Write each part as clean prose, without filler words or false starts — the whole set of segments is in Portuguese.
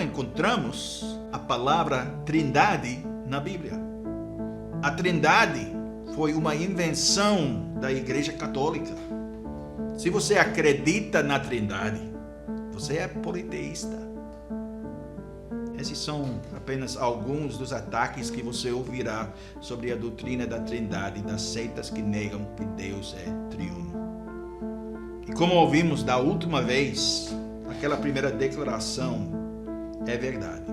encontramos a palavra Trindade na Bíblia. A Trindade foi uma invenção da Igreja Católica. Se você acredita na Trindade, você é politeísta. Esses são apenas alguns dos ataques que você ouvirá sobre a doutrina da Trindade das seitas que negam que Deus é triuno. E como ouvimos da última vez, aquela primeira declaração é verdade.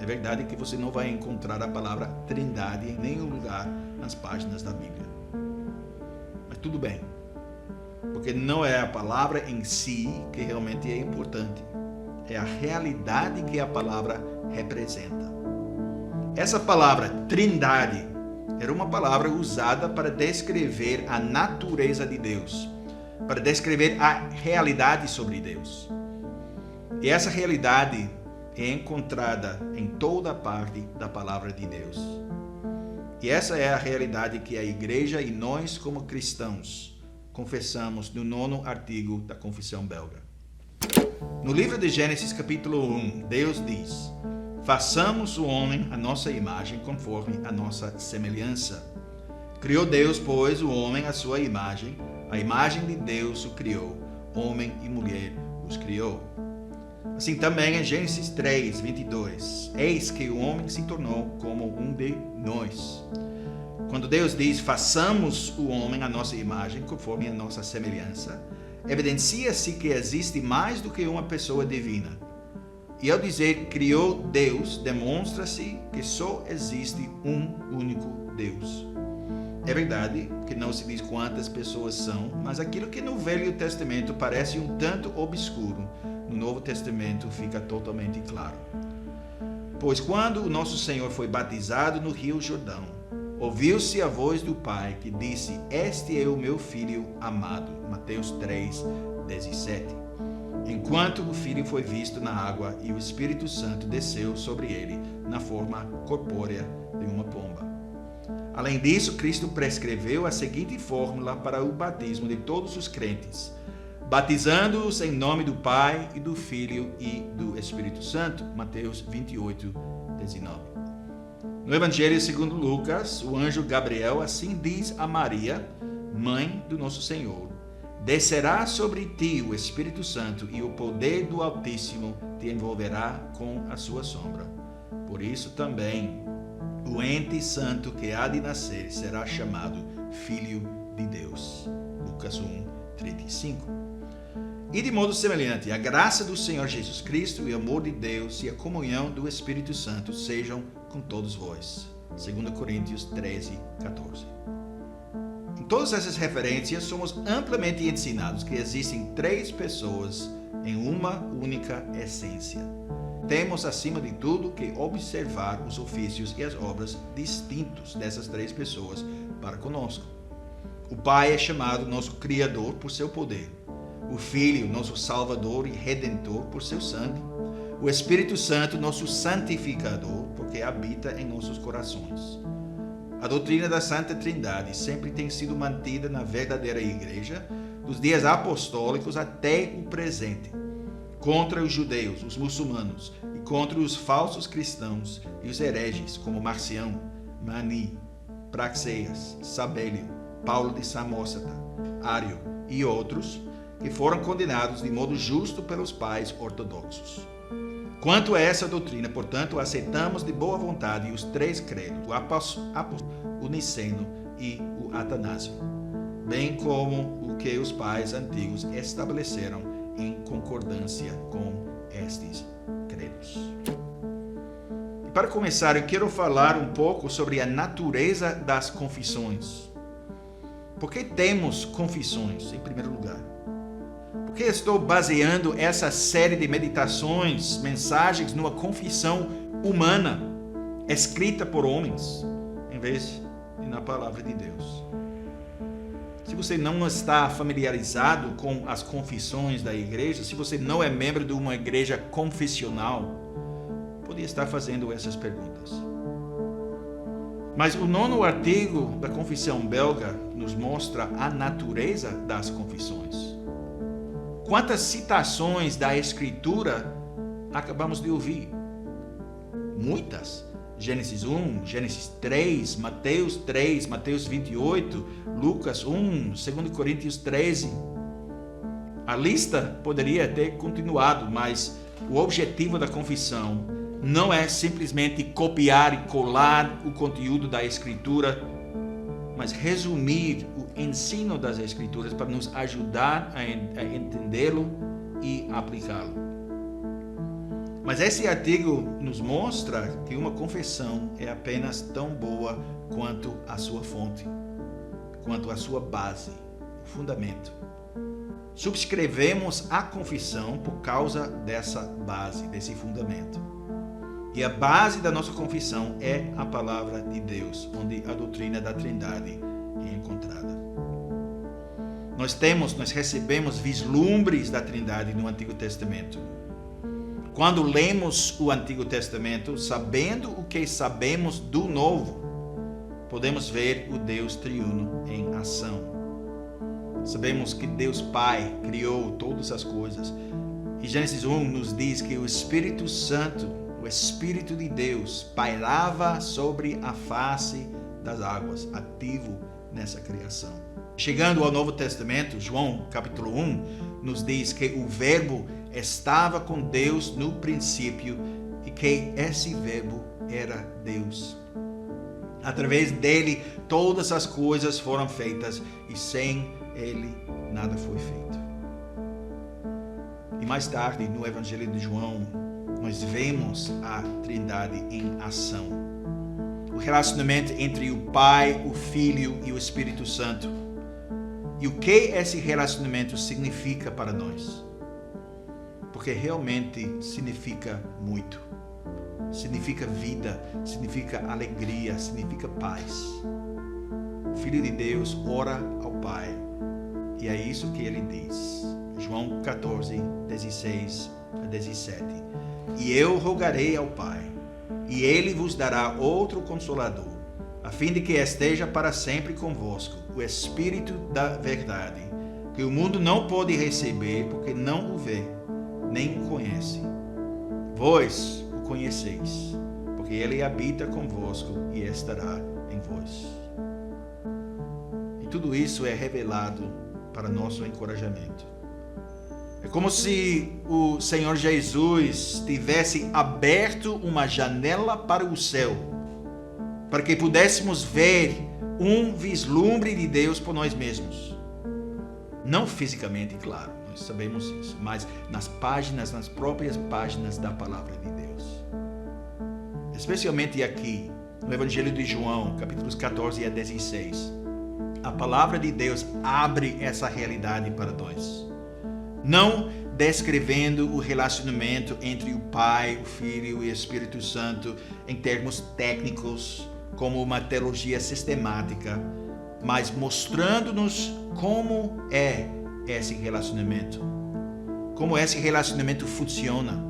É verdade que você não vai encontrar a palavra Trindade em nenhum lugar nas páginas da Bíblia. Mas tudo bem, porque não é a palavra em si que realmente é importante. É a realidade que a palavra representa. Essa palavra Trindade era uma palavra usada para descrever a natureza de Deus, para descrever a realidade sobre Deus. E essa realidade é encontrada em toda parte da palavra de Deus. E essa é a realidade que a igreja e nós como cristãos confessamos no 9º artigo da Confissão Belga. No livro de Gênesis capítulo 1, Deus diz: façamos o homem à nossa imagem conforme a nossa semelhança. Criou Deus, pois, o homem à sua imagem, a imagem de Deus o criou, homem e mulher os criou. Assim também em Gênesis 3, 22, eis que o homem se tornou como um de nós. Quando Deus diz, façamos o homem à nossa imagem, conforme a nossa semelhança, evidencia-se que existe mais do que uma pessoa divina. E ao dizer criou Deus, demonstra-se que só existe um único Deus. É verdade que não se diz quantas pessoas são, mas aquilo que no Velho Testamento parece um tanto obscuro, no Novo Testamento fica totalmente claro. Pois quando o nosso Senhor foi batizado no Rio Jordão, ouviu-se a voz do Pai que disse, este é o meu Filho amado. Mateus 3, 17. Enquanto o Filho foi visto na água e o Espírito Santo desceu sobre ele na forma corpórea de uma pomba. Além disso, Cristo prescreveu a seguinte fórmula para o batismo de todos os crentes, batizando-os em nome do Pai e do Filho e do Espírito Santo. Mateus 28, 19. No Evangelho segundo Lucas, o anjo Gabriel assim diz a Maria, mãe do nosso Senhor: descerá sobre ti o Espírito Santo e o poder do Altíssimo te envolverá com a sua sombra. Por isso também o ente santo que há de nascer será chamado Filho de Deus. Lucas 1, 35. E de modo semelhante, a graça do Senhor Jesus Cristo e o amor de Deus e a comunhão do Espírito Santo sejam com todos vós. 2 Coríntios 13, 14. Em todas essas referências, somos amplamente ensinados que existem três pessoas em uma única essência. Temos, acima de tudo, que observar os ofícios e as obras distintos dessas três pessoas para conosco. O Pai é chamado nosso Criador por seu poder. O Filho, nosso Salvador e Redentor por seu sangue. O Espírito Santo, nosso Santificador, porque habita em nossos corações. A doutrina da Santa Trindade sempre tem sido mantida na verdadeira igreja, dos dias apostólicos até o presente, contra os judeus, os muçulmanos, e contra os falsos cristãos e os hereges, como Marcião, Mani, Praxeas, Sabélio, Paulo de Samósata, Ário e outros, que foram condenados de modo justo pelos pais ortodoxos. Quanto a essa doutrina, portanto, aceitamos de boa vontade os três credos, o Niceno e o Atanásio, bem como o que os pais antigos estabeleceram em concordância com estes credos. E para começar, eu quero falar um pouco sobre a natureza das confissões. Por que temos confissões, em primeiro lugar? Por que estou baseando essa série de meditações, mensagens, numa confissão humana, escrita por homens, em vez de na palavra de Deus? Se você não está familiarizado com as confissões da igreja, se você não é membro de uma igreja confessional, poderia estar fazendo essas perguntas. Mas o 9º artigo da Confissão Belga nos mostra a natureza das confissões. Quantas citações da Escritura acabamos de ouvir. Muitas. Gênesis 1, Gênesis 3, Mateus 3, Mateus 28, Lucas 1, 2 Coríntios 13. A lista poderia ter continuado, mas o objetivo da confissão não é simplesmente copiar e colar o conteúdo da Escritura, mas resumir o ensino das Escrituras para nos ajudar a entendê-lo e aplicá-lo. Mas esse artigo nos mostra que uma confissão é apenas tão boa quanto a sua fonte, quanto a sua base, o fundamento. Subscrevemos a confissão por causa dessa base, desse fundamento. E a base da nossa confissão é a palavra de Deus, onde a doutrina da Trindade é encontrada. Nós recebemos vislumbres da Trindade no Antigo Testamento. Quando lemos o Antigo Testamento, sabendo o que sabemos do Novo, podemos ver o Deus triuno em ação. Sabemos que Deus Pai criou todas as coisas. E Gênesis 1 nos diz que o Espírito Santo, o Espírito de Deus, pairava sobre a face das águas, ativo nessa criação. Chegando ao Novo Testamento, João capítulo 1 nos diz que o Verbo estava com Deus no princípio e que esse Verbo era Deus. Através dele, todas as coisas foram feitas e sem ele, nada foi feito. E mais tarde, no Evangelho de João, nós vemos a Trindade em ação. O relacionamento entre o Pai, o Filho e o Espírito Santo. E o que esse relacionamento significa para nós? Porque realmente significa muito. Significa vida, significa alegria, significa paz. O Filho de Deus ora ao Pai. E é isso que ele diz. João 14, 16 a 17. E eu rogarei ao Pai, e ele vos dará outro Consolador, a fim de que esteja para sempre convosco, o Espírito da verdade, que o mundo não pode receber, porque não o vê, nem o conhece. Vós o conheceis, porque ele habita convosco e estará em vós. E tudo isso é revelado para nosso encorajamento. É como se o Senhor Jesus tivesse aberto uma janela para o céu, para que pudéssemos ver um vislumbre de Deus por nós mesmos. Não fisicamente, claro, nós sabemos isso, mas nas próprias páginas da palavra de Deus. Especialmente aqui, no Evangelho de João, capítulos 14 a 16. A palavra de Deus abre essa realidade para nós. Não descrevendo o relacionamento entre o Pai, o Filho e o Espírito Santo em termos técnicos, como uma teologia sistemática, mas mostrando-nos como é esse relacionamento, como esse relacionamento funciona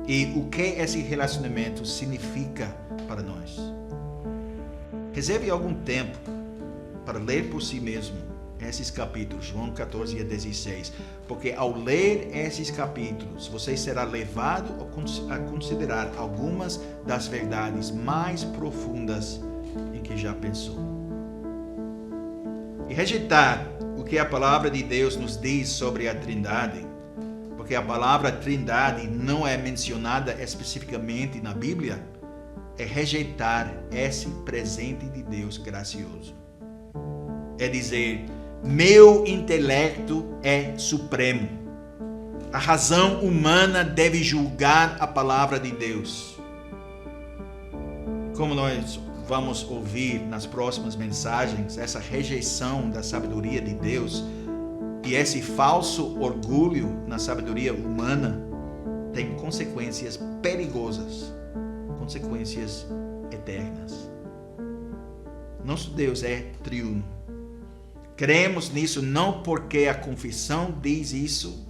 e o que esse relacionamento significa para nós. Reserve algum tempo para ler por si mesmo esses capítulos, João 14 a 16, porque ao ler esses capítulos, você será levado a considerar algumas das verdades mais profundas em que já pensou. E rejeitar o que a palavra de Deus nos diz sobre a Trindade, porque a palavra Trindade não é mencionada especificamente na Bíblia, é rejeitar esse presente de Deus gracioso. É dizer, meu intelecto é supremo. A razão humana deve julgar a palavra de Deus. Como nós vamos ouvir nas próximas mensagens, essa rejeição da sabedoria de Deus e esse falso orgulho na sabedoria humana tem consequências perigosas, consequências eternas. Nosso Deus é triuno. Cremos nisso não porque a confissão diz isso,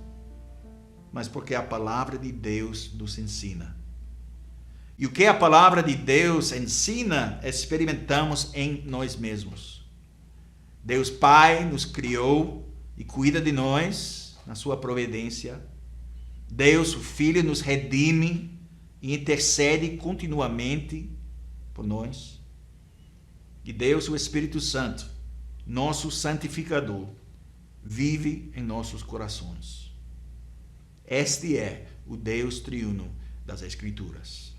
mas porque a palavra de Deus nos ensina. E o que a palavra de Deus ensina, experimentamos em nós mesmos. Deus Pai nos criou e cuida de nós na sua providência. Deus, o Filho, nos redime e intercede continuamente por nós. E Deus, o Espírito Santo, nosso santificador, vive em nossos corações. Este é o Deus triuno das Escrituras.